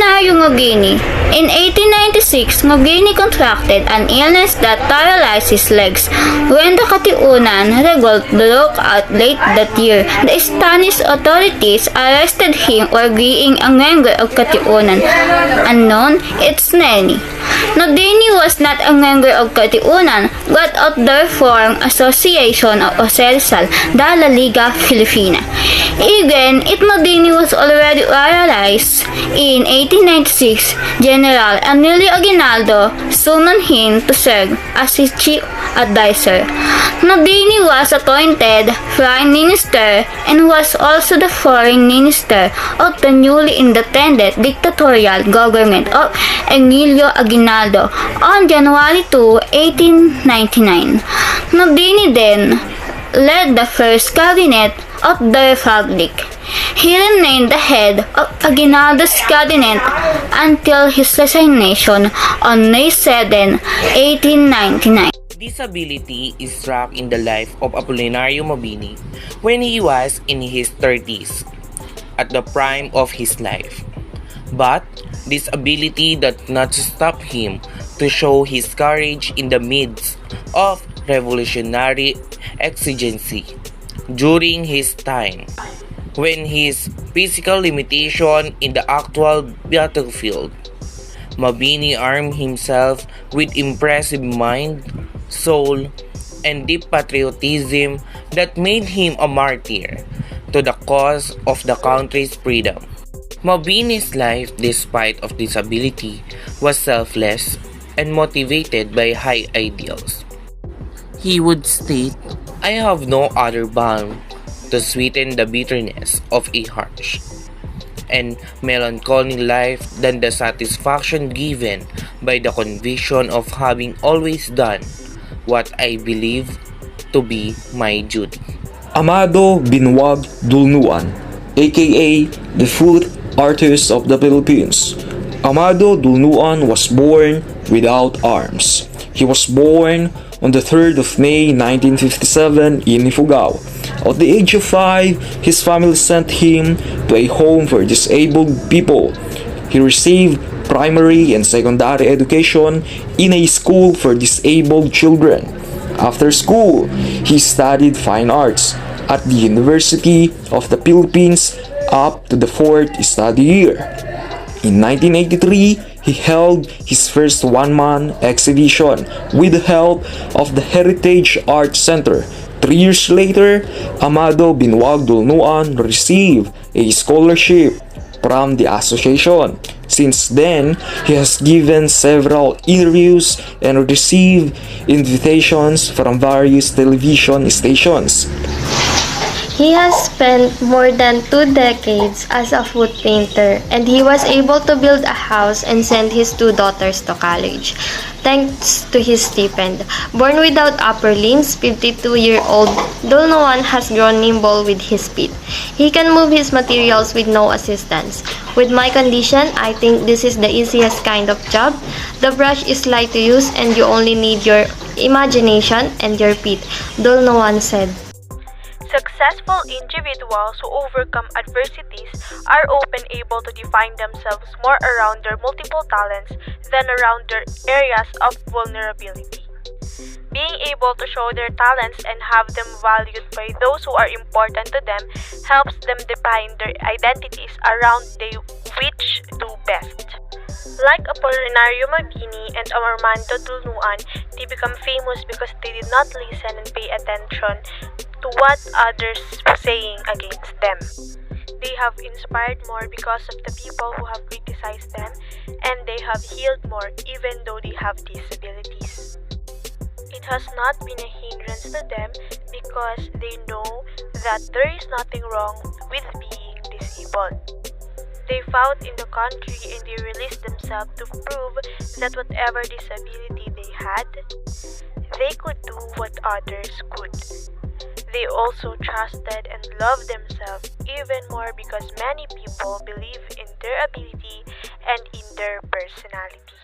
Apolinario Ngogini. In 1896, Ngogini contracted an illness that paralyzed his legs. When the Katiunan revolt broke out late that year, the Spanish authorities arrested him for being a member of Katiunan, unknown its name. Ngogini was not a member of Katiunan, but of the reform association of Rizal, the La Liga Filipina. Even if Ngogini was already paralyzed, in 1896, General Emilio Aguinaldo summoned him to serve as his chief advisor. Ngogini was appointed Prime Minister and was also the Foreign Minister of the newly independent dictatorial government of Emilio Aguinaldo on January 2, 1899. Ngogini then led the first cabinet of the Republic. He remained the head of Aguinaldo's cabinet until his resignation on May 7, 1899. Disability is struck in the life of Apolinario Mabini when he was in his 30s, at the prime of his life. But disability did not stop him to show his courage in the midst of revolutionary exigency during his time, when his physical limitation in the actual battlefield. Mabini armed himself with impressive mind, soul, and deep patriotism that made him a martyr to the cause of the country's freedom. Mabini's life, despite of disability, was selfless and motivated by high ideals. He would state, "I have no other balm to sweeten the bitterness of a harsh and melancholy life than the satisfaction given by the conviction of having always done what I believe to be my duty." Amado Binwag Dulnuan, aka the Fourth Artist of the Philippines. Amado Dulnuan was born without arms. He was born on the 3rd of May 1957 in Ifugao. At the age of 5, his family sent him to a home for disabled people. He received primary and secondary education in a school for disabled children. After school, he studied fine arts at the University of the Philippines up to the 4th study year. In 1983, he held his first one-man exhibition with the help of the Heritage Art Center. 3 years later, Amado Binwag Dulnuan received a scholarship from the association. Since then, he has given several interviews and received invitations from various television stations. He has spent more than 2 decades as a foot painter, and he was able to build a house and send his 2 daughters to college, thanks to his stipend. Born without upper limbs, 52-year-old Dulnuan has grown nimble with his feet. He can move his materials with no assistance. With my condition, I think this is the easiest kind of job. The brush is light to use and you only need your imagination and your feet, Dulnuan said. Successful individuals who overcome adversities are often able to define themselves more around their multiple talents than around their areas of vulnerability. Being able to show their talents and have them valued by those who are important to them helps them define their identities around they which do best. Like Apolinario Mabini and Armando Dulnuan, they become famous because they did not listen and pay attention to what others were saying against them. They have inspired more because of the people who have criticized them, and they have healed more even though they have disabilities. It has not been a hindrance to them because they know that there is nothing wrong with being disabled. They fought in the country and they released themselves to prove that whatever disability they had, they could do what others could. They also trusted and loved themselves even more because many people believe in their ability and in their personality.